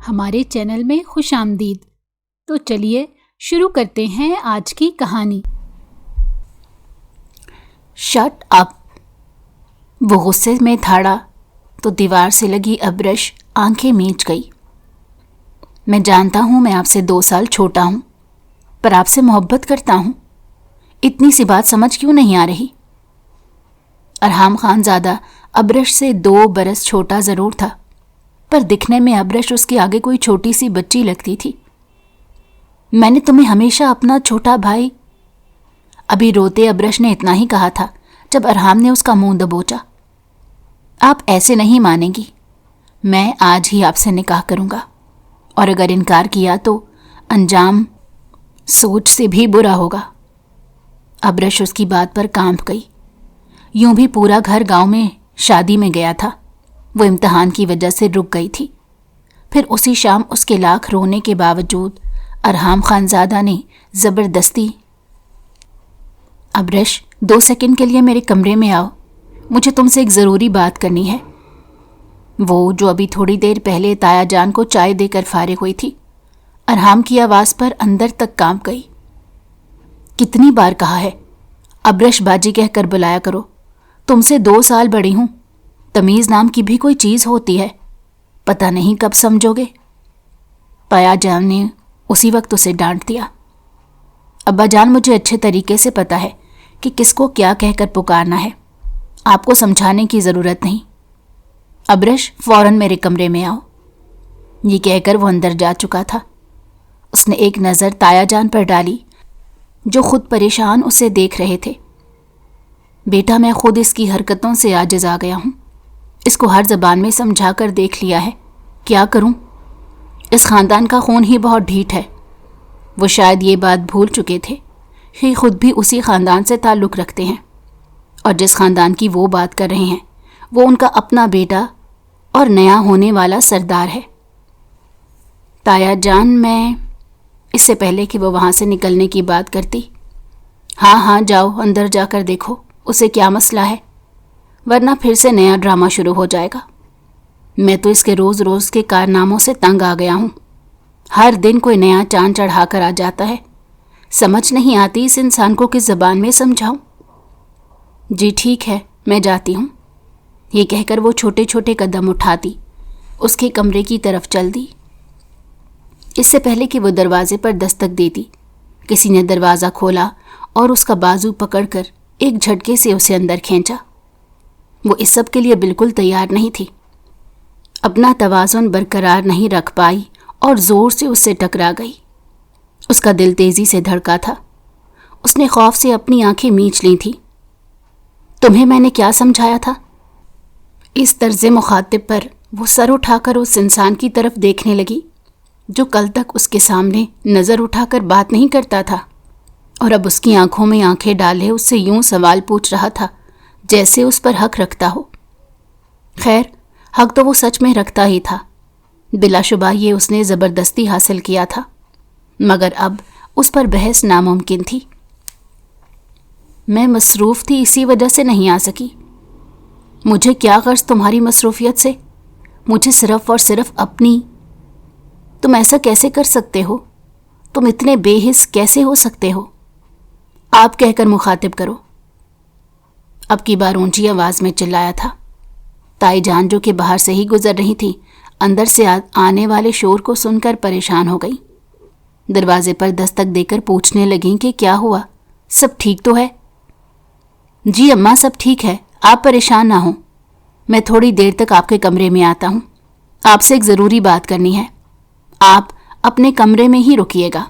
ہمارے چینل میں خوش آمدید۔ تو چلیے شروع کرتے ہیں آج کی کہانی۔ Shut up! وہ غصے میں دھاڑا تو دیوار سے لگی ابرش آنکھیں میچ گئی۔ میں جانتا ہوں میں آپ سے 2 سال چھوٹا ہوں، پر آپ سے محبت کرتا ہوں۔ اتنی سی بات سمجھ کیوں نہیں آ رہی؟ ارحام خان زادہ ابرش سے 2 برس چھوٹا ضرور تھا، پر دکھنے میں ابرش اس کے آگے کوئی چھوٹی سی بچی لگتی تھی۔ میں نے تمہیں ہمیشہ اپنا چھوٹا بھائی، ابھی روتے ابرش نے اتنا ہی کہا تھا جب ارحام نے اس کا منہ دبوچا۔ آپ ایسے نہیں مانیں گی، میں آج ہی آپ سے نکاح کروں گا، اور اگر انکار کیا تو انجام سوچ سے بھی برا ہوگا۔ ابرش اس کی بات پر کانپ گئی۔ یوں بھی پورا گھر گاؤں میں شادی میں گیا تھا، وہ امتحان کی وجہ سے رک گئی تھی۔ پھر اسی شام اس کے لاکھ رونے کے باوجود ارحام خان زادہ نے زبردستی، ابرش 2 سیکنڈ کے لیے میرے کمرے میں آؤ، مجھے تم سے ایک ضروری بات کرنی ہے۔ وہ جو ابھی تھوڑی دیر پہلے تایا جان کو چائے دے کر فارغ ہوئی تھی، ارحام کی آواز پر اندر تک کانپ گئی۔ کتنی بار کہا ہے ابرش باجی کہہ کر بلایا کرو، تم سے 2 سال بڑی ہوں، تمیز نام کی بھی کوئی چیز ہوتی ہے، پتہ نہیں کب سمجھو گے۔ تایا جان نے اسی وقت اسے ڈانٹ دیا۔ ابا جان مجھے اچھے طریقے سے پتہ ہے کہ کس کو کیا کہہ کر پکارنا ہے، آپ کو سمجھانے کی ضرورت نہیں۔ ابرش فوراً میرے کمرے میں آؤ۔ یہ کہہ کر وہ اندر جا چکا تھا۔ اس نے ایک نظر تایا جان پر ڈالی جو خود پریشان اسے دیکھ رہے تھے۔ بیٹا میں خود اس کی حرکتوں سے عاجز آ گیا ہوں، اس کو ہر زبان میں سمجھا کر دیکھ لیا ہے، کیا کروں؟ اس خاندان کا خون ہی بہت ڈھیٹ ہے۔ وہ شاید یہ بات بھول چکے تھے کہ خود بھی اسی خاندان سے تعلق رکھتے ہیں، اور جس خاندان کی وہ بات کر رہے ہیں وہ ان کا اپنا بیٹا اور نیا ہونے والا سردار ہے۔ تایا جان، میں، اس سے پہلے کہ وہ وہاں سے نکلنے کی بات کرتی، ہاں جاؤ اندر جا کر دیکھو اسے کیا مسئلہ ہے، ورنہ پھر سے نیا ڈرامہ شروع ہو جائے گا۔ میں تو اس کے روز روز کے کارناموں سے تنگ آ گیا ہوں، ہر دن کوئی نیا چاند چڑھا کر آ جاتا ہے، سمجھ نہیں آتی اس انسان کو کس زبان میں سمجھاؤں۔ جی ٹھیک ہے، میں جاتی ہوں۔ یہ کہہ کر وہ چھوٹے چھوٹے قدم اٹھاتی اس کے کمرے کی طرف چل دی۔ اس سے پہلے کہ وہ دروازے پر دستک دیتی، کسی نے دروازہ کھولا اور اس کا بازو پکڑ کر ایک جھٹکے سے اسے اندر کھینچا۔ وہ اس سب کے لیے بالکل تیار نہیں تھی، اپنا توازن برقرار نہیں رکھ پائی اور زور سے اس سے ٹکرا گئی۔ اس کا دل تیزی سے دھڑکا تھا، اس نے خوف سے اپنی آنکھیں میچ لی تھیں۔ تمہیں میں نے کیا سمجھایا تھا؟ اس طرز مخاطب پر وہ سر اٹھا کر اس انسان کی طرف دیکھنے لگی جو کل تک اس کے سامنے نظر اٹھا کر بات نہیں کرتا تھا، اور اب اس کی آنکھوں میں آنکھیں ڈالے اس سے یوں سوال پوچھ رہا تھا جیسے اس پر حق رکھتا ہو۔ خیر، حق تو وہ سچ میں رکھتا ہی تھا، بلا شبہ یہ اس نے زبردستی حاصل کیا تھا، مگر اب اس پر بحث ناممکن تھی۔ میں مصروف تھی، اسی وجہ سے نہیں آ سکی۔ مجھے کیا غرض تمہاری مصروفیت سے؟ مجھے صرف اور صرف اپنی۔ تم ایسا کیسے کر سکتے ہو؟ تم اتنے بے حس کیسے ہو سکتے ہو؟ آپ کہہ کر مخاطب کرو۔ اب کی بار اونچی آواز میں چلایا تھا۔ تائی جان جو کہ باہر سے ہی گزر رہی تھی، اندر سے آنے والے شور کو سن کر پریشان ہو گئی۔ دروازے پر دستک دے کر پوچھنے لگیں کہ کیا ہوا، سب ٹھیک تو ہے؟ جی اماں، سب ٹھیک ہے، آپ پریشان نہ ہوں، میں تھوڑی دیر تک آپ کے کمرے میں آتا ہوں، آپ سے ایک ضروری بات کرنی ہے، آپ اپنے کمرے میں ہی رکیے گا۔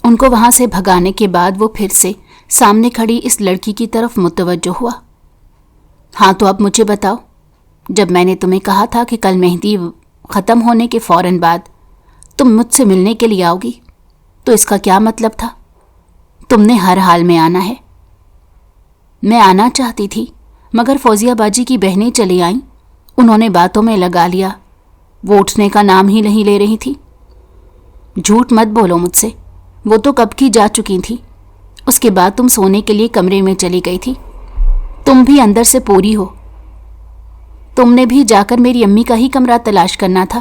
ان کو وہاں سے بھگانے کے بعد وہ پھر سے سامنے کھڑی اس لڑکی کی طرف متوجہ ہوا۔ ہاں تو اب مجھے بتاؤ، جب میں نے تمہیں کہا تھا کہ کل مہندی ختم ہونے کے فوراً بعد تم مجھ سے ملنے کے لیے آؤ گی، تو اس کا کیا مطلب تھا؟ تم نے ہر حال میں آنا ہے۔ میں آنا چاہتی تھی، مگر فوزیہ باجی کی بہنیں چلی آئیں، انہوں نے باتوں میں لگا لیا، وہ اٹھنے کا نام ہی نہیں لے رہی تھی۔ جھوٹ مت بولو مجھ سے، وہ تو کب کی جا چکی تھی، اس کے بعد تم سونے کے لیے کمرے میں چلی گئی تھی، تم بھی اندر سے پوری ہو، تم نے بھی جا کر میری امی کا ہی کمرہ تلاش کرنا تھا۔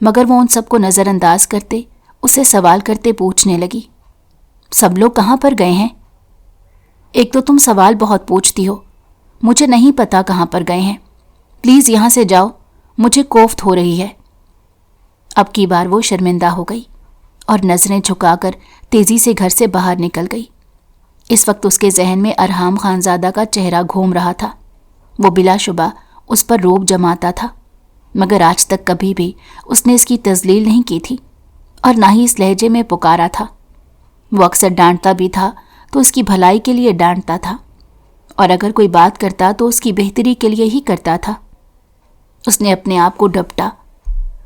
مگر وہ ان سب کو نظر انداز کرتے اسے سوال کرتے پوچھنے لگی، سب لوگ کہاں پر گئے ہیں؟ ایک تو تم سوال بہت پوچھتی ہو، مجھے نہیں پتا کہاں پر گئے ہیں، پلیز یہاں سے جاؤ، مجھے کوفت ہو رہی ہے۔ اب کی بار وہ شرمندہ ہو گئی اور نظریں جھکا کر تیزی سے گھر سے باہر نکل گئی۔ اس وقت اس کے ذہن میں ارحام خانزادہ کا چہرہ گھوم رہا تھا۔ وہ بلا شبہ اس پر روب جماتا تھا، مگر آج تک کبھی بھی اس نے اس کی تذلیل نہیں کی تھی اور نہ ہی اس لہجے میں پکارا تھا۔ وہ اکثر ڈانٹتا بھی تھا تو اس کی بھلائی کے لیے ڈانٹتا تھا، اور اگر کوئی بات کرتا تو اس کی بہتری کے لیے ہی کرتا تھا۔ اس نے اپنے آپ کو ڈپٹا،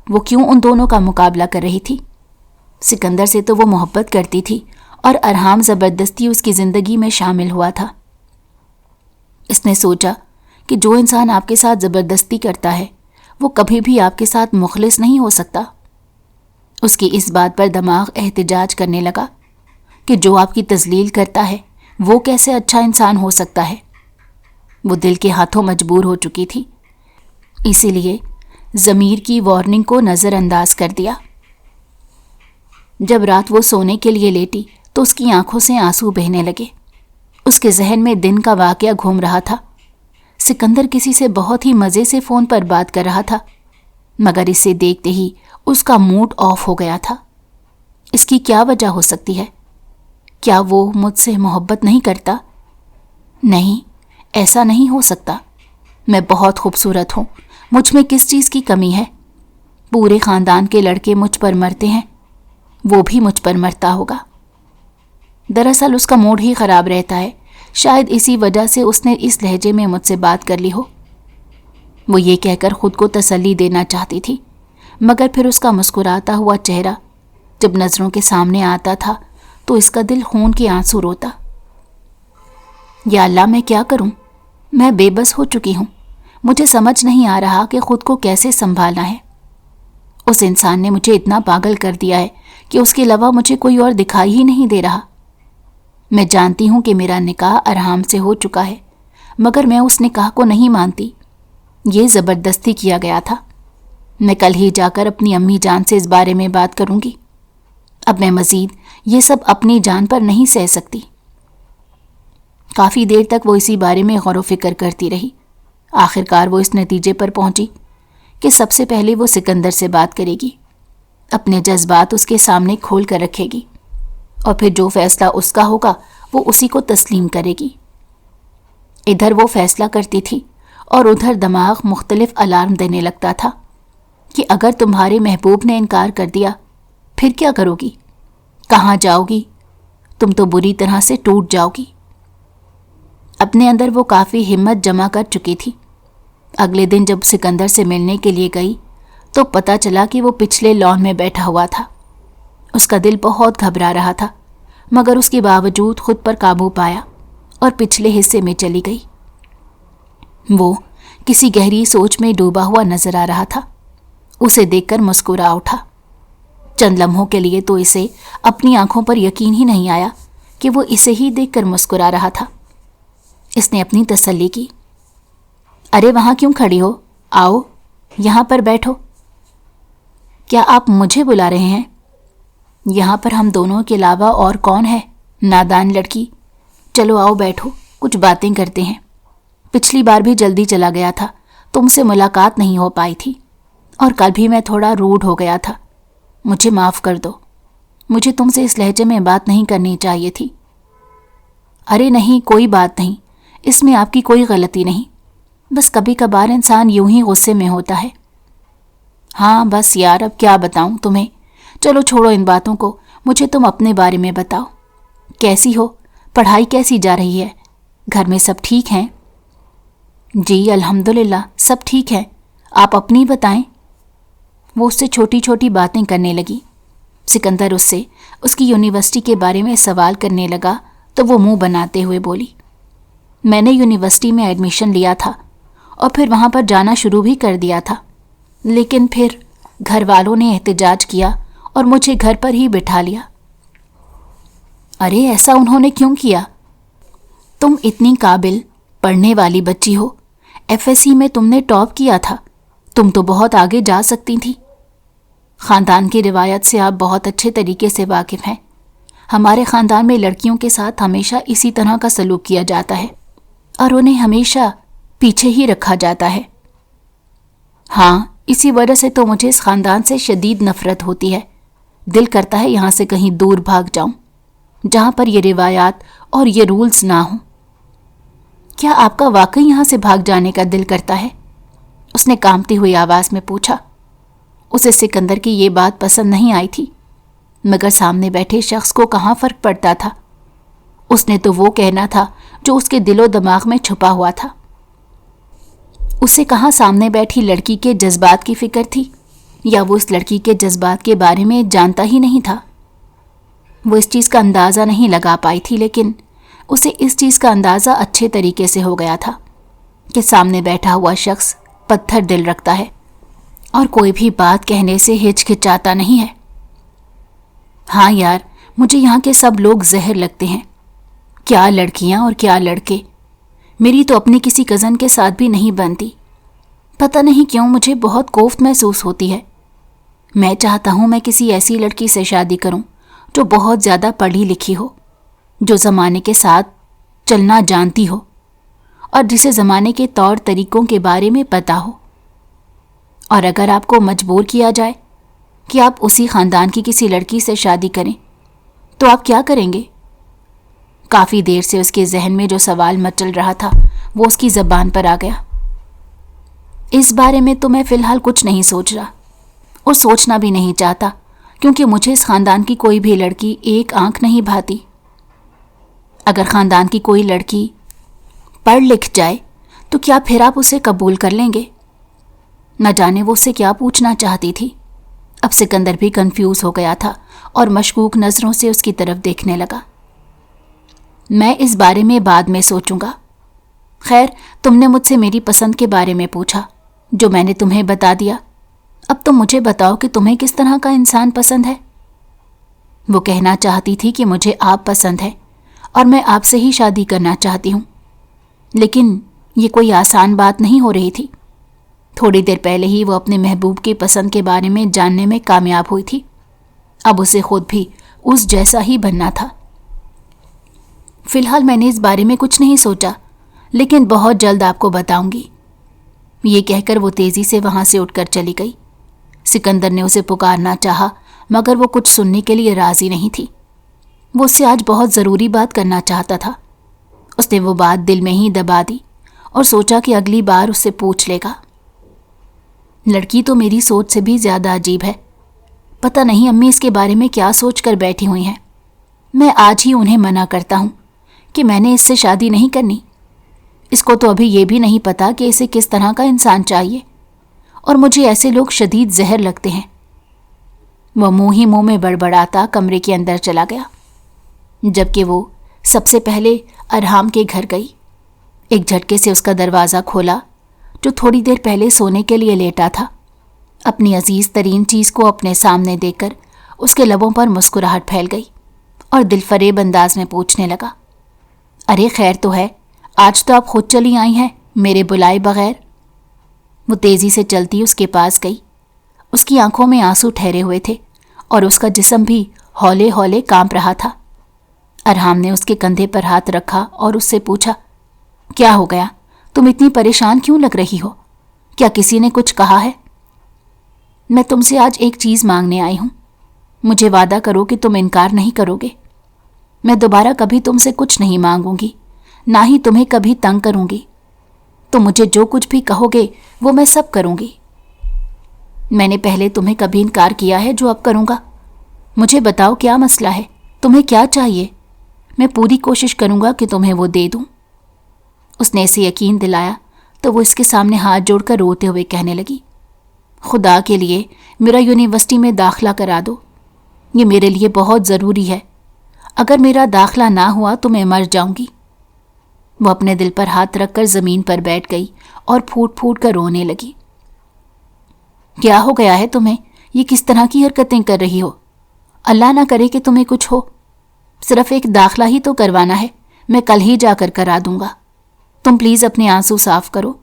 وہ کیوں ان دونوں کا مقابلہ کر رہی تھی؟ سکندر سے تو وہ محبت کرتی تھی اور ارحام زبردستی اس کی زندگی میں شامل ہوا تھا۔ اس نے سوچا کہ جو انسان آپ کے ساتھ زبردستی کرتا ہے وہ کبھی بھی آپ کے ساتھ مخلص نہیں ہو سکتا۔ اس کی اس بات پر دماغ احتجاج کرنے لگا کہ جو آپ کی تذلیل کرتا ہے وہ کیسے اچھا انسان ہو سکتا ہے۔ وہ دل کے ہاتھوں مجبور ہو چکی تھی، اسی لیے ضمیر کی وارننگ کو نظر انداز کر دیا۔ جب رات وہ سونے کے لیے لیٹی تو اس کی آنکھوں سے آنسو بہنے لگے۔ اس کے ذہن میں دن کا واقعہ گھوم رہا تھا۔ سکندر کسی سے بہت ہی مزے سے فون پر بات کر رہا تھا، مگر اسے دیکھتے ہی اس کا موڈ آف ہو گیا تھا۔ اس کی کیا وجہ ہو سکتی ہے؟ کیا وہ مجھ سے محبت نہیں کرتا؟ نہیں، ایسا نہیں ہو سکتا۔ میں بہت خوبصورت ہوں، مجھ میں کس چیز کی کمی ہے؟ پورے خاندان کے لڑکے مجھ پر مرتے ہیں، وہ بھی مجھ پر مرتا ہوگا۔ دراصل اس کا موڈ ہی خراب رہتا ہے، شاید اسی وجہ سے اس نے اس لہجے میں مجھ سے بات کر لی ہو۔ وہ یہ کہہ کر خود کو تسلی دینا چاہتی تھی، مگر پھر اس کا مسکراتا ہوا چہرہ جب نظروں کے سامنے آتا تھا تو اس کا دل خون کے آنسو روتا۔ یا اللہ، میں کیا کروں؟ میں بے بس ہو چکی ہوں، مجھے سمجھ نہیں آ رہا کہ خود کو کیسے سنبھالنا ہے۔ اس انسان نے مجھے اتنا پاگل کر دیا ہے کہ اس کے علاوہ مجھے کوئی اور دکھائی ہی نہیں دے رہا۔ میں جانتی ہوں کہ میرا نکاح ارحام سے ہو چکا ہے، مگر میں اس نکاح کو نہیں مانتی، یہ زبردستی کیا گیا تھا۔ میں کل ہی جا کر اپنی امی جان سے اس بارے میں بات کروں گی۔ اب میں مزید یہ سب اپنی جان پر نہیں سہ سکتی۔ کافی دیر تک وہ اسی بارے میں غور و فکر کرتی رہی۔ آخرکار وہ اس نتیجے پر پہنچی کہ سب سے پہلے وہ سکندر سے بات کرے گی، اپنے جذبات اس کے سامنے کھول کر رکھے گی، اور پھر جو فیصلہ اس کا ہوگا وہ اسی کو تسلیم کرے گی۔ ادھر وہ فیصلہ کرتی تھی اور ادھر دماغ مختلف الارم دینے لگتا تھا کہ اگر تمہارے محبوب نے انکار کر دیا پھر کیا کرو گی؟ کہاں جاؤ گی؟ تم تو بری طرح سے ٹوٹ جاؤ گی۔ اپنے اندر وہ کافی ہمت جمع کر چکی تھی۔ اگلے دن جب سکندر سے ملنے کے لیے گئی تو پتہ چلا کہ وہ پچھلے لان میں بیٹھا ہوا تھا۔ اس کا دل بہت گھبرا رہا تھا، مگر اس کے باوجود خود پر قابو پایا اور پچھلے حصے میں چلی گئی۔ وہ کسی گہری سوچ میں ڈوبا ہوا نظر آ رہا تھا۔ اسے دیکھ کر مسکرا اٹھا۔ چند لمحوں کے لیے تو اسے اپنی آنکھوں پر یقین ہی نہیں آیا کہ وہ اسے ہی دیکھ کر مسکرا رہا تھا۔ اس نے اپنی تسلی کی، ارے وہاں کیوں کھڑی ہو؟ آؤ یہاں پر بیٹھو۔ کیا آپ مجھے بلا رہے ہیں؟ یہاں پر ہم دونوں کے علاوہ اور کون ہے؟ نادان لڑکی، چلو آؤ بیٹھو، کچھ باتیں کرتے ہیں۔ پچھلی بار بھی جلدی چلا گیا تھا، تم سے ملاقات نہیں ہو پائی تھی، اور کل بھی میں تھوڑا روڈ ہو گیا تھا، مجھے معاف کر دو۔ مجھے تم سے اس لہجے میں بات نہیں کرنی چاہیے تھی۔ ارے نہیں، کوئی بات نہیں، اس میں آپ کی کوئی غلطی نہیں، بس کبھی کبھار انسان یوں ہی غصے میں ہوتا ہے۔ ہاں بس یار، اب کیا بتاؤں تمہیں، چلو چھوڑو ان باتوں کو، مجھے تم اپنے بارے میں بتاؤ، کیسی ہو؟ پڑھائی کیسی جا رہی ہے؟ گھر میں سب ٹھیک ہیں؟ جی الحمدللہ سب ٹھیک ہے، آپ اپنی بتائیں۔ وہ اس سے چھوٹی چھوٹی باتیں کرنے لگی۔ سکندر اس سے اس کی یونیورسٹی کے بارے میں سوال کرنے لگا تو وہ منہ بناتے ہوئے بولی، میں نے یونیورسٹی میں ایڈمیشن لیا تھا اور پھر وہاں پر جانا شروع بھی کر دیا تھا، لیکن پھر گھر والوں نے احتجاج کیا اور مجھے گھر پر ہی بٹھا لیا۔ ارے ایسا انہوں نے کیوں کیا؟ تم اتنی قابل پڑھنے والی بچی ہو، ایف ایس سی میں تم نے ٹاپ کیا تھا، تم تو بہت آگے جا سکتی تھی۔ خاندان کی روایت سے آپ بہت اچھے طریقے سے واقف ہیں۔ ہمارے خاندان میں لڑکیوں کے ساتھ ہمیشہ اسی طرح کا سلوک کیا جاتا ہے اور انہیں ہمیشہ پیچھے ہی رکھا جاتا ہے۔ ہاں، اسی وجہ سے تو مجھے اس خاندان سے شدید نفرت ہوتی ہے۔ دل کرتا ہے یہاں سے کہیں دور بھاگ جاؤں، جہاں پر یہ روایات اور یہ رولز نہ ہوں۔ کیا آپ کا واقعی یہاں سے بھاگ جانے کا دل کرتا ہے؟ اس نے کانپتی ہوئی آواز میں پوچھا۔ اسے سکندر کی یہ بات پسند نہیں آئی تھی، مگر سامنے بیٹھے شخص کو کہاں فرق پڑتا تھا؟ اس نے تو وہ کہنا تھا جو اس کے دل و دماغ میں چھپا ہوا تھا۔ اسے کہاں سامنے بیٹھی لڑکی کے جذبات کی فکر تھی، یا وہ اس لڑکی کے جذبات کے بارے میں جانتا ہی نہیں تھا؟ وہ اس چیز کا اندازہ نہیں لگا پائی تھی، لیکن اسے اس چیز کا اندازہ اچھے طریقے سے ہو گیا تھا کہ سامنے بیٹھا ہوا شخص پتھر دل رکھتا ہے اور کوئی بھی بات کہنے سے ہچکچاتا نہیں ہے۔ ہاں یار، مجھے یہاں کے سب لوگ زہر لگتے ہیں، کیا لڑکیاں اور کیا لڑکے۔ میری تو اپنی کسی کزن کے ساتھ بھی نہیں بنتی۔ پتہ نہیں کیوں مجھے بہت کوفت محسوس ہوتی ہے۔ میں چاہتا ہوں میں کسی ایسی لڑکی سے شادی کروں جو بہت زیادہ پڑھی لکھی ہو، جو زمانے کے ساتھ چلنا جانتی ہو اور جسے زمانے کے طور طریقوں کے بارے میں پتہ ہو۔ اور اگر آپ کو مجبور کیا جائے کہ آپ اسی خاندان کی کسی لڑکی سے شادی کریں تو آپ کیا کریں گے؟ کافی دیر سے اس کے ذہن میں جو سوال مچل رہا تھا وہ اس کی زبان پر آ گیا۔ اس بارے میں تو میں فی الحال کچھ نہیں سوچ رہا اور سوچنا بھی نہیں چاہتا، کیونکہ مجھے اس خاندان کی کوئی بھی لڑکی ایک آنکھ نہیں بھاتی۔ اگر خاندان کی کوئی لڑکی پڑھ لکھ جائے تو کیا پھر آپ اسے قبول کر لیں گے؟ نہ جانے وہ اسے کیا پوچھنا چاہتی تھی۔ اب سکندر بھی کنفیوز ہو گیا تھا اور مشکوک نظروں سے اس کی طرف دیکھنے لگا۔ میں اس بارے میں بعد میں سوچوں گا۔ خیر، تم نے مجھ سے میری پسند کے بارے میں پوچھا، جو میں نے تمہیں بتا دیا۔ اب تم مجھے بتاؤ کہ تمہیں کس طرح کا انسان پسند ہے؟ وہ کہنا چاہتی تھی کہ مجھے آپ پسند ہے اور میں آپ سے ہی شادی کرنا چاہتی ہوں، لیکن یہ کوئی آسان بات نہیں ہو رہی تھی۔ تھوڑی دیر پہلے ہی وہ اپنے محبوب کی پسند کے بارے میں جاننے میں کامیاب ہوئی تھی۔ اب اسے خود بھی اس جیسا ہی بننا تھا۔ فی الحال میں نے اس بارے میں کچھ نہیں سوچا، لیکن بہت جلد آپ کو بتاؤں گی۔ یہ کہہ کر وہ تیزی سے وہاں سے اٹھ کر چلی گئی۔ سکندر نے اسے پکارنا چاہا، مگر وہ کچھ سننے کے لیے راضی نہیں تھی۔ وہ اس سے آج بہت ضروری بات کرنا چاہتا تھا۔ اس نے وہ بات دل میں ہی دبا دی اور سوچا کہ اگلی بار اس سے پوچھ لے گا۔ لڑکی تو میری سوچ سے بھی زیادہ عجیب ہے۔ پتہ نہیں امی اس کے بارے میں کیا سوچ کر بیٹھی ہوئی ہیں۔ میں آج ہی انہیں منع کرتا ہوں کہ میں نے اس سے شادی نہیں کرنی۔ اس کو تو ابھی یہ بھی نہیں پتا کہ اسے کس طرح کا انسان چاہیے، اور مجھے ایسے لوگ شدید زہر لگتے ہیں۔ وہ منہ ہی منہ میں بڑبڑاتا کمرے کے اندر چلا گیا، جبکہ وہ سب سے پہلے ارحام کے گھر گئی۔ ایک جھٹکے سے اس کا دروازہ کھولا، جو تھوڑی دیر پہلے سونے کے لیے لیٹا تھا۔ اپنی عزیز ترین چیز کو اپنے سامنے دیکھ کر اس کے لبوں پر مسکراہٹ پھیل گئی اور دل فریب انداز میں پوچھنے لگا، ارے خیر تو ہے، آج تو آپ خود چلی آئی ہیں میرے بلائے بغیر۔ وہ تیزی سے چلتی اس کے پاس گئی۔ اس کی آنکھوں میں آنسو ٹھہرے ہوئے تھے اور اس کا جسم بھی ہولے ہولے کانپ رہا تھا۔ ارحام نے اس کے کندھے پر ہاتھ رکھا اور اس سے پوچھا، کیا ہو گیا؟ تم اتنی پریشان کیوں لگ رہی ہو؟ کیا کسی نے کچھ کہا ہے؟ میں تم سے آج ایک چیز مانگنے آئی ہوں۔ مجھے وعدہ کرو کہ تم انکار نہیں کرو گے۔ میں دوبارہ کبھی تم سے کچھ نہیں مانگوں گی، نہ ہی تمہیں کبھی تنگ کروں گی۔ تم مجھے جو کچھ بھی کہو گے وہ میں سب کروں گی۔ میں نے پہلے تمہیں کبھی انکار کیا ہے جو اب کروں گا؟ مجھے بتاؤ کیا مسئلہ ہے، تمہیں کیا چاہیے؟ میں پوری کوشش کروں گا کہ تمہیں وہ دے دوں۔ اس نے اسے یقین دلایا تو وہ اس کے سامنے ہاتھ جوڑ کر روتے ہوئے کہنے لگی، خدا کے لیے میرا یونیورسٹی میں داخلہ کرا دو، یہ میرے لیے بہت ضروری ہے۔ اگر میرا داخلہ نہ ہوا تو میں مر جاؤں گی۔ وہ اپنے دل پر ہاتھ رکھ کر زمین پر بیٹھ گئی اور پھوٹ پھوٹ کر رونے لگی۔ کیا ہو گیا ہے تمہیں؟ یہ کس طرح کی حرکتیں کر رہی ہو؟ اللہ نہ کرے کہ تمہیں کچھ ہو۔ صرف ایک داخلہ ہی تو کروانا ہے، میں کل ہی جا کر کرا دوں گا۔ تم پلیز اپنے آنسو صاف کرو۔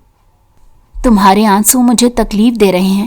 تمہارے آنسو مجھے تکلیف دے رہے ہیں۔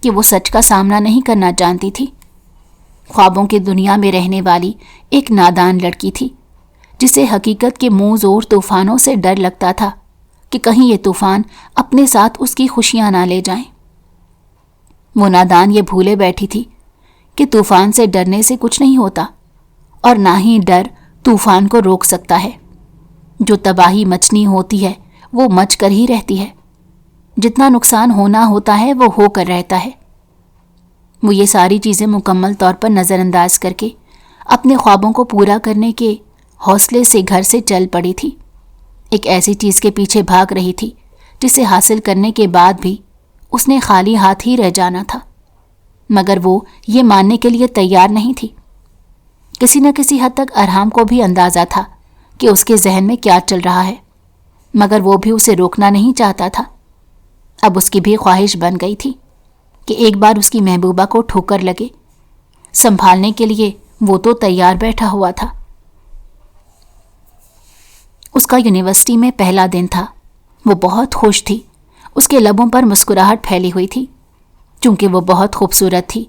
کہ وہ سچ کا سامنا نہیں کرنا جانتی تھی۔ خوابوں کی دنیا میں رہنے والی ایک نادان لڑکی تھی جسے حقیقت کے منہ زور طوفانوں سے ڈر لگتا تھا کہ کہیں یہ طوفان اپنے ساتھ اس کی خوشیاں نہ لے جائیں۔ وہ نادان یہ بھولے بیٹھی تھی کہ طوفان سے ڈرنے سے کچھ نہیں ہوتا اور نہ ہی ڈر طوفان کو روک سکتا ہے۔ جو تباہی مچنی ہوتی ہے وہ مچ کر ہی رہتی ہے، جتنا نقصان ہونا ہوتا ہے وہ ہو کر رہتا ہے۔ وہ یہ ساری چیزیں مکمل طور پر نظر انداز کر کے اپنے خوابوں کو پورا کرنے کے حوصلے سے گھر سے چل پڑی تھی۔ ایک ایسی چیز کے پیچھے بھاگ رہی تھی جسے حاصل کرنے کے بعد بھی اس نے خالی ہاتھ ہی رہ جانا تھا، مگر وہ یہ ماننے کے لیے تیار نہیں تھی۔ کسی نہ کسی حد تک ارحام کو بھی اندازہ تھا کہ اس کے ذہن میں کیا چل رہا ہے، مگر وہ بھی اسے روکنا نہیں چاہتا تھا۔ اب اس کی بھی خواہش بن گئی تھی کہ ایک بار اس کی محبوبہ کو ٹھوکر لگے۔ سنبھالنے کے لیے وہ تو تیار بیٹھا ہوا تھا۔ اس کا یونیورسٹی میں پہلا دن تھا۔ وہ بہت خوش تھی، اس کے لبوں پر مسکراہٹ پھیلی ہوئی تھی چونکہ وہ بہت خوبصورت تھی۔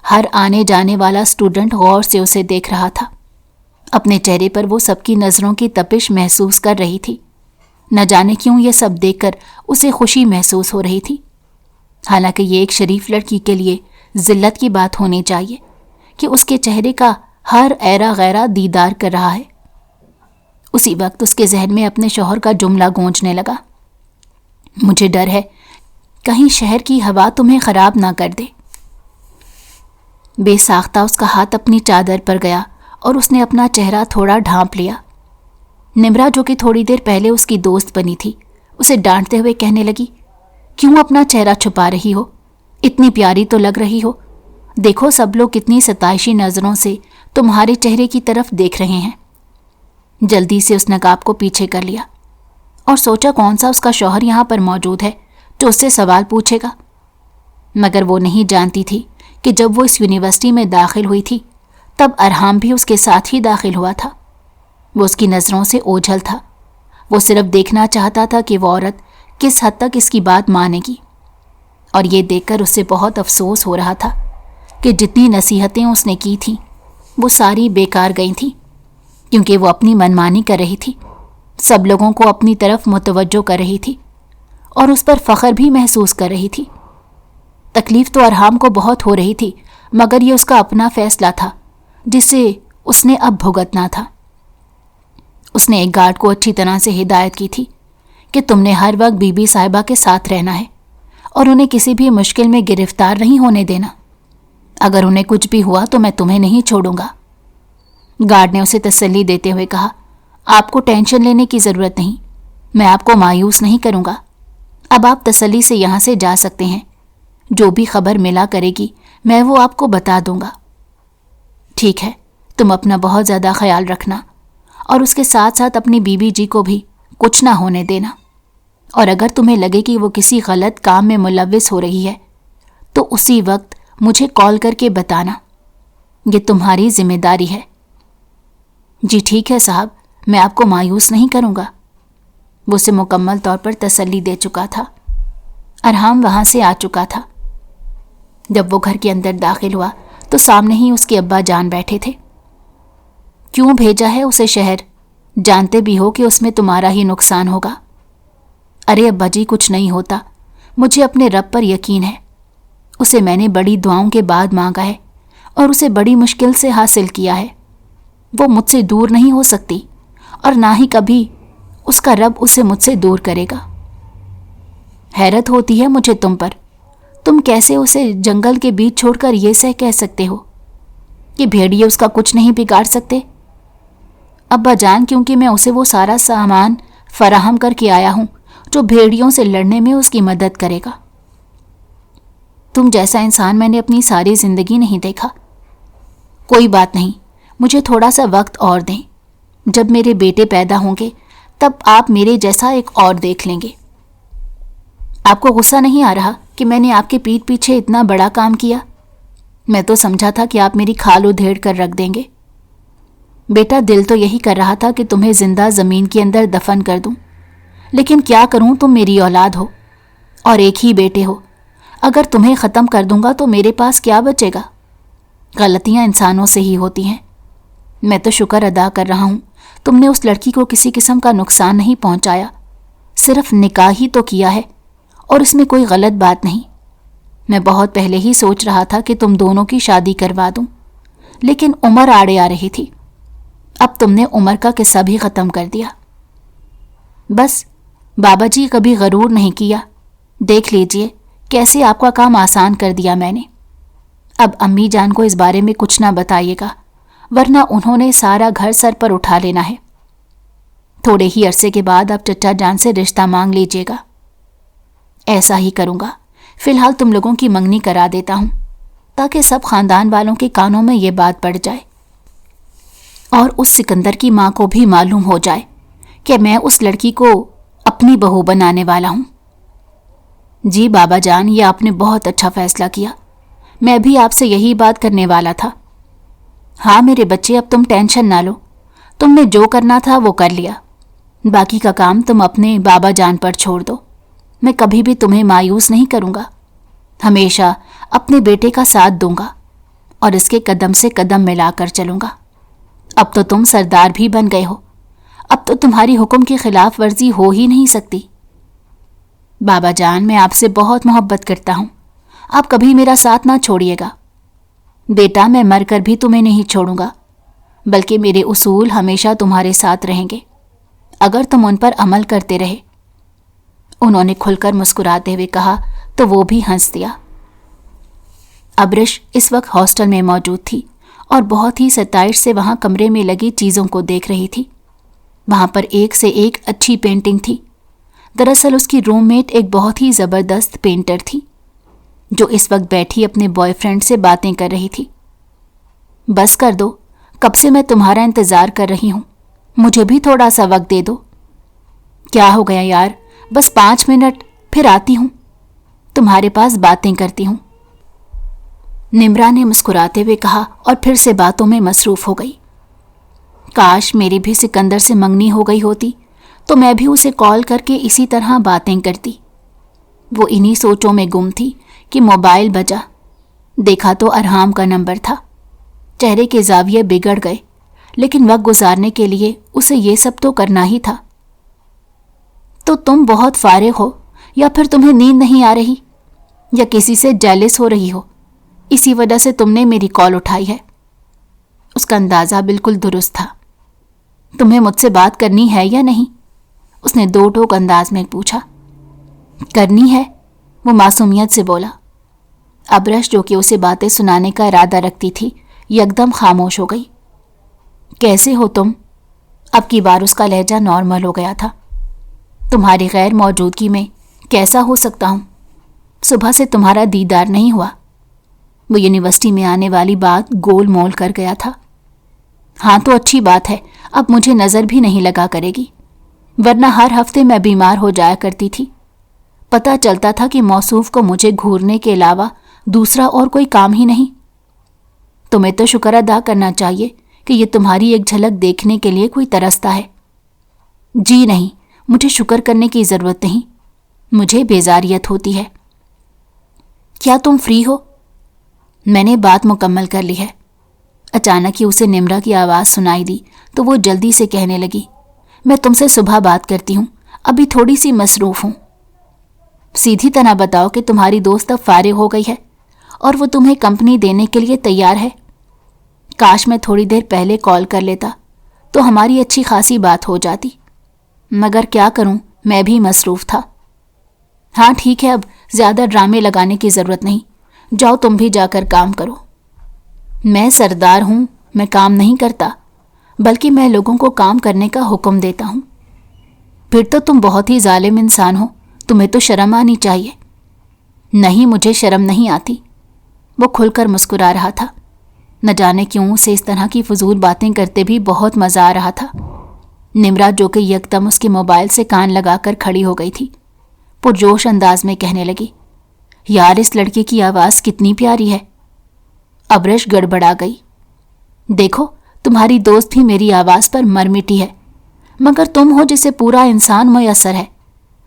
ہر آنے جانے والا اسٹوڈنٹ غور سے اسے دیکھ رہا تھا۔ اپنے چہرے پر وہ سب کی نظروں کی تپش محسوس کر رہی تھی۔ نہ جانے کیوں یہ سب دیکھ کر اسے خوشی محسوس ہو رہی تھی، حالانکہ یہ ایک شریف لڑکی کے لیے ذلت کی بات ہونی چاہیے کہ اس کے چہرے کا ہر ایرا غیرہ دیدار کر رہا ہے۔ اسی وقت اس کے ذہن میں اپنے شوہر کا جملہ گونجنے لگا، مجھے ڈر ہے کہیں شہر کی ہوا تمہیں خراب نہ کر دے۔ بے ساختہ اس کا ہاتھ اپنی چادر پر گیا اور اس نے اپنا چہرہ تھوڑا ڈھانپ لیا۔ نمرا جو کہ تھوڑی دیر پہلے اس کی دوست بنی تھی اسے ڈانٹتے ہوئے کہنے لگی، کیوں اپنا چہرہ چھپا رہی ہو؟ اتنی پیاری تو لگ رہی ہو، دیکھو سب لوگ کتنی ستائشی نظروں سے تمہارے چہرے کی طرف دیکھ رہے ہیں۔ جلدی سے اس نقاب کو پیچھے کر لیا اور سوچا کون سا اس کا شوہر یہاں پر موجود ہے جو اس سے سوال پوچھے گا، مگر وہ نہیں جانتی تھی کہ جب وہ اس یونیورسٹی میں داخل ہوئی تھی تب ارحام بھی اس کے ساتھ ہی داخل ہوا تھا۔ وہ اس کی نظروں سے اوجھل تھا۔ وہ صرف دیکھنا چاہتا تھا کہ وہ عورت کس حد تک اس کی بات مانے گی، اور یہ دیکھ کر اسے بہت افسوس ہو رہا تھا کہ جتنی نصیحتیں اس نے کی تھیں وہ ساری بیکار گئی تھیں، کیونکہ وہ اپنی منمانی کر رہی تھی، سب لوگوں کو اپنی طرف متوجہ کر رہی تھی اور اس پر فخر بھی محسوس کر رہی تھی۔ تکلیف تو ارحام کو بہت ہو رہی تھی، مگر یہ اس کا اپنا فیصلہ تھا جسے اس نے اب بھگتنا تھا۔ اس نے ایک گارڈ کو اچھی طرح سے ہدایت کی تھی کہ تم نے ہر وقت بی بی صاحبہ کے ساتھ رہنا ہے اور انہیں کسی بھی مشکل میں گرفتار نہیں ہونے دینا۔ اگر انہیں کچھ بھی ہوا تو میں تمہیں نہیں چھوڑوں گا۔ گارڈ نے اسے تسلی دیتے ہوئے کہا، آپ کو ٹینشن لینے کی ضرورت نہیں، میں آپ کو مایوس نہیں کروں گا۔ اب آپ تسلی سے یہاں سے جا سکتے ہیں، جو بھی خبر ملا کرے گی میں وہ آپ کو بتا دوں گا۔ ٹھیک ہے، تم اپنا بہت زیادہ خیال رکھنا اور اس کے ساتھ ساتھ اپنی بیوی جی کو بھی کچھ نہ ہونے دینا، اور اگر تمہیں لگے کہ وہ کسی غلط کام میں ملوث ہو رہی ہے تو اسی وقت مجھے کال کر کے بتانا، یہ تمہاری ذمہ داری ہے۔ جی ٹھیک ہے صاحب، میں آپ کو مایوس نہیں کروں گا۔ وہ اسے مکمل طور پر تسلی دے چکا تھا۔ ارحام وہاں سے آ چکا تھا۔ جب وہ گھر کے اندر داخل ہوا تو سامنے ہی اس کے ابا جان بیٹھے تھے۔ کیوں بھیجا ہے اسے شہر؟ جانتے بھی ہو کہ اس میں تمہارا ہی نقصان ہوگا۔ ارے ابا جی کچھ نہیں ہوتا، مجھے اپنے رب پر یقین ہے، اسے میں نے بڑی دعاؤں کے بعد مانگا ہے اور اسے بڑی مشکل سے حاصل کیا ہے۔ وہ مجھ سے دور نہیں ہو سکتی اور نہ ہی کبھی اس کا رب اسے مجھ سے دور کرے گا۔ حیرت ہوتی ہے مجھے تم پر، تم کیسے اسے جنگل کے بیچ چھوڑ کر یہ سہ کہہ سکتے ہو کہ بھیڑیے اس کا کچھ نہیں بگاڑ سکتے؟ ابا جان کیونکہ میں اسے وہ سارا سامان فراہم کر کے آیا ہوں جو بھیڑیوں سے لڑنے میں اس کی مدد کرے گا۔ تم جیسا انسان میں نے اپنی ساری زندگی نہیں دیکھا۔ کوئی بات نہیں، مجھے تھوڑا سا وقت اور دیں، جب میرے بیٹے پیدا ہوں گے تب آپ میرے جیسا ایک اور دیکھ لیں گے۔ آپ کو غصہ نہیں آ رہا کہ میں نے آپ کے پیٹھ پیچھے اتنا بڑا کام کیا؟ میں تو سمجھا تھا کہ آپ میری کھال ادھیڑ کر رکھ دیں گے۔ بیٹا دل تو یہی کر رہا تھا کہ تمہیں زندہ زمین کے اندر دفن کر دوں، لیکن کیا کروں، تم میری اولاد ہو اور ایک ہی بیٹے ہو۔ اگر تمہیں ختم کر دوں گا تو میرے پاس کیا بچے گا؟ غلطیاں انسانوں سے ہی ہوتی ہیں۔ میں تو شکر ادا کر رہا ہوں تم نے اس لڑکی کو کسی قسم کا نقصان نہیں پہنچایا، صرف نکاح ہی تو کیا ہے، اور اس میں کوئی غلط بات نہیں۔ میں بہت پہلے ہی سوچ رہا تھا کہ تم دونوں کی شادی کروا دوں، لیکن عمر آڑے آ رہی تھی۔ اب تم نے عمر کا قصہ بھی ختم کر دیا۔ بس بابا جی کبھی غرور نہیں کیا، دیکھ لیجئے کیسے آپ کا کام آسان کر دیا میں نے۔ اب امی جان کو اس بارے میں کچھ نہ بتائیے گا، ورنہ انہوں نے سارا گھر سر پر اٹھا لینا ہے۔ تھوڑے ہی عرصے کے بعد اب چچا جان سے رشتہ مانگ لیجئے گا۔ ایسا ہی کروں گا، فی الحال تم لوگوں کی منگنی کرا دیتا ہوں تاکہ سب خاندان والوں کے کانوں میں یہ بات پڑ جائے، اور اس سکندر کی ماں کو بھی معلوم ہو جائے کہ میں اس لڑکی کو اپنی بہو بنانے والا ہوں۔ جی بابا جان، یہ آپ نے بہت اچھا فیصلہ کیا، میں بھی آپ سے یہی بات کرنے والا تھا۔ ہاں میرے بچے، اب تم ٹینشن نہ لو، تم نے جو کرنا تھا وہ کر لیا، باقی کا کام تم اپنے بابا جان پر چھوڑ دو۔ میں کبھی بھی تمہیں مایوس نہیں کروں گا، ہمیشہ اپنے بیٹے کا ساتھ دوں گا اور اس کے قدم سے قدم ملا کر چلوں گا۔ اب تو تم سردار بھی بن گئے ہو، اب تو تمہاری حکم کی خلاف ورزی ہو ہی نہیں سکتی۔ بابا جان، میں آپ سے بہت محبت کرتا ہوں، آپ کبھی میرا ساتھ نہ چھوڑیے گا۔ بیٹا، میں مر کر بھی تمہیں نہیں چھوڑوں گا، بلکہ میرے اصول ہمیشہ تمہارے ساتھ رہیں گے اگر تم ان پر عمل کرتے رہے۔ انہوں نے کھل کر مسکراتے ہوئے کہا تو وہ بھی ہنس دیا۔ ابرش اس وقت ہاسٹل میں موجود تھی اور بہت ہی ستائش سے وہاں کمرے میں لگی چیزوں کو دیکھ رہی تھی۔ وہاں پر ایک سے ایک اچھی پینٹنگ تھی۔ دراصل اس کی روم میٹ ایک بہت ہی زبردست پینٹر تھی جو اس وقت بیٹھی اپنے بوائے فرینڈ سے باتیں کر رہی تھی۔ بس کر دو، کب سے میں تمہارا انتظار کر رہی ہوں، مجھے بھی تھوڑا سا وقت دے دو۔ کیا ہو گیا یار، بس 5 منٹ، پھر آتی ہوں، تمہارے پاس باتیں کرتی ہوں۔ نمرا نے مسکراتے ہوئے کہا اور پھر سے باتوں میں مصروف ہو گئی۔ کاش میری بھی سکندر سے منگنی ہو گئی ہوتی تو میں بھی اسے کال کر کے اسی طرح باتیں کرتی۔ وہ انہی سوچوں میں گم تھی کہ موبائل بجا، دیکھا تو ارحام کا نمبر تھا۔ چہرے کے زاویے بگڑ گئے، لیکن وقت گزارنے کے لیے اسے یہ سب تو کرنا ہی تھا۔ تو تم بہت فارغ ہو، یا پھر تمہیں نیند نہیں آ رہی، یا کسی سے جیلس ہو رہی ہو، اسی وجہ سے تم نے میری کال اٹھائی ہے۔ اس کا اندازہ بالکل درست تھا۔ تمہیں مجھ سے بات کرنی ہے یا نہیں؟ اس نے 2 ٹوک انداز میں پوچھا۔ کرنی ہے، وہ معصومیت سے بولا۔ ابرش جو کہ اسے باتیں سنانے کا ارادہ رکھتی تھی یکدم خاموش ہو گئی۔ کیسے ہو تم؟ اب کی بار اس کا لہجہ نارمل ہو گیا تھا۔ تمہاری غیر موجودگی میں کیسا ہو سکتا ہوں؟ صبح سے تمہارا دیدار نہیں ہوا۔ وہ یونیورسٹی میں آنے والی بات گول مول کر گیا تھا۔ ہاں تو اچھی بات ہے، اب مجھے نظر بھی نہیں لگا کرے گی، ورنہ ہر ہفتے میں بیمار ہو جایا کرتی تھی۔ پتہ چلتا تھا کہ موصوف کو مجھے گھورنے کے علاوہ دوسرا اور کوئی کام ہی نہیں۔ تمہیں تو شکر ادا کرنا چاہیے کہ یہ تمہاری ایک جھلک دیکھنے کے لیے کوئی ترستا ہے۔ جی نہیں، مجھے شکر کرنے کی ضرورت نہیں، مجھے بیزاریت ہوتی ہے۔ کیا تم فری ہو؟ میں نے بات مکمل کر لی ہے۔ اچانک ہی اسے نمرا کی آواز سنائی دی تو وہ جلدی سے کہنے لگی، میں تم سے صبح بات کرتی ہوں، ابھی تھوڑی سی مصروف ہوں۔ سیدھی طرح بتاؤ کہ تمہاری دوست اب فارغ ہو گئی ہے اور وہ تمہیں کمپنی دینے کے لیے تیار ہے۔ کاش میں تھوڑی دیر پہلے کال کر لیتا تو ہماری اچھی خاصی بات ہو جاتی، مگر کیا کروں، میں بھی مصروف تھا۔ ہاں ٹھیک ہے، اب زیادہ ڈرامے لگانے کی ضرورت نہیں، جاؤ تم بھی جا کر کام کرو۔ میں سردار ہوں، میں کام نہیں کرتا، بلکہ میں لوگوں کو کام کرنے کا حکم دیتا ہوں۔ پھر تو تم بہت ہی ظالم انسان ہو، تمہیں تو شرم آنی چاہیے۔ نہیں، مجھے شرم نہیں آتی۔ وہ کھل کر مسکرا رہا تھا۔ نہ جانے کیوں اسے اس طرح کی فضول باتیں کرتے بھی بہت مزہ آ رہا تھا۔ نمرا جو کہ یکدم اس کے موبائل سے کان لگا کر کھڑی ہو گئی تھی، پرجوش انداز میں کہنے لگی، یار اس لڑکے کی آواز کتنی پیاری ہے۔ ابرش گڑبڑا گئی۔ دیکھو، تمہاری دوست بھی میری آواز پر مر مٹی ہے، مگر تم ہو جسے پورا انسان میسر ہے،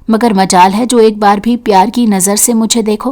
مگر مجال ہے جو ایک بار بھی پیار کی نظر سے مجھے دیکھو۔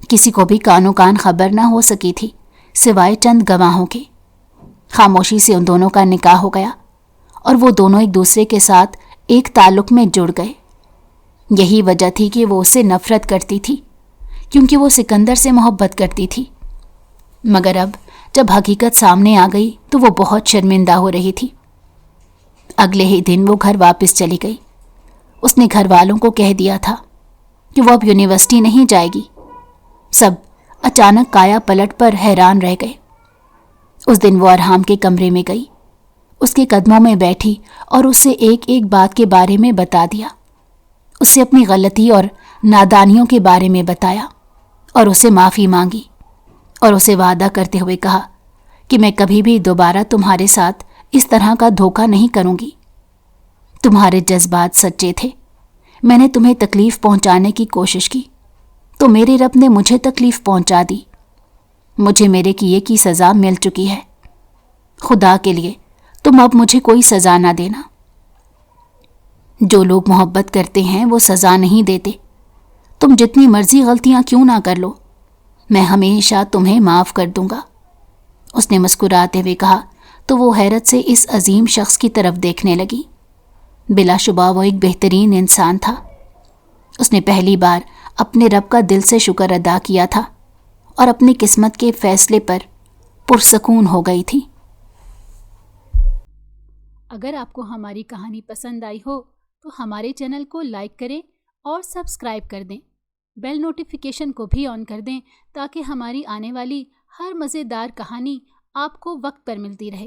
کسی کو بھی کانوں کان خبر نہ ہو سکی تھی سوائے چند گواہوں کے۔ خاموشی سے ان دونوں کا نکاح ہو گیا اور وہ دونوں ایک دوسرے کے ساتھ ایک تعلق میں جڑ گئے۔ یہی وجہ تھی کہ وہ اس سے نفرت کرتی تھی، کیونکہ وہ سکندر سے محبت کرتی تھی۔ مگر اب جب حقیقت سامنے آ گئی تو وہ بہت شرمندہ ہو رہی تھی۔ اگلے ہی دن وہ گھر واپس چلی گئی۔ اس نے گھر والوں کو کہہ دیا تھا کہ وہ اب یونیورسٹی نہیں جائے گی۔ سب اچانک کایا پلٹ پر حیران رہ گئے۔ اس دن وہ ارحام کے کمرے میں گئی، اس کے قدموں میں بیٹھی اور اسے ایک ایک بات کے بارے میں بتا دیا۔ اس سے اپنی غلطی اور نادانیوں کے بارے میں بتایا اور اسے معافی مانگی، اور اسے وعدہ کرتے ہوئے کہا کہ میں کبھی بھی دوبارہ تمہارے ساتھ اس طرح کا دھوکہ نہیں کروں گی۔ تمہارے جذبات سچے تھے، میں نے تمہیں تکلیف پہنچانے کی کوشش کی تو میرے رب نے مجھے تکلیف پہنچا دی۔ مجھے میرے کیے کی سزا مل چکی ہے۔ خدا کے لیے تم اب مجھے کوئی سزا نہ دینا۔ جو لوگ محبت کرتے ہیں وہ سزا نہیں دیتے۔ تم جتنی مرضی غلطیاں کیوں نہ کر لو، میں ہمیشہ تمہیں معاف کر دوں گا۔ اس نے مسکراتے ہوئے کہا تو وہ حیرت سے اس عظیم شخص کی طرف دیکھنے لگی۔ بلا شبہ وہ ایک بہترین انسان تھا۔ اس نے پہلی بار اپنے رب کا دل سے شکر ادا کیا تھا اور اپنی قسمت کے فیصلے پر پرسکون ہو گئی تھی۔ اگر آپ کو ہماری کہانی پسند آئی ہو تو ہمارے چینل کو لائک کریں اور سبسکرائب کر دیں۔ بیل نوٹیفیکیشن کو بھی آن کر دیں تاکہ ہماری آنے والی ہر مزیدار کہانی آپ کو وقت پر ملتی رہے۔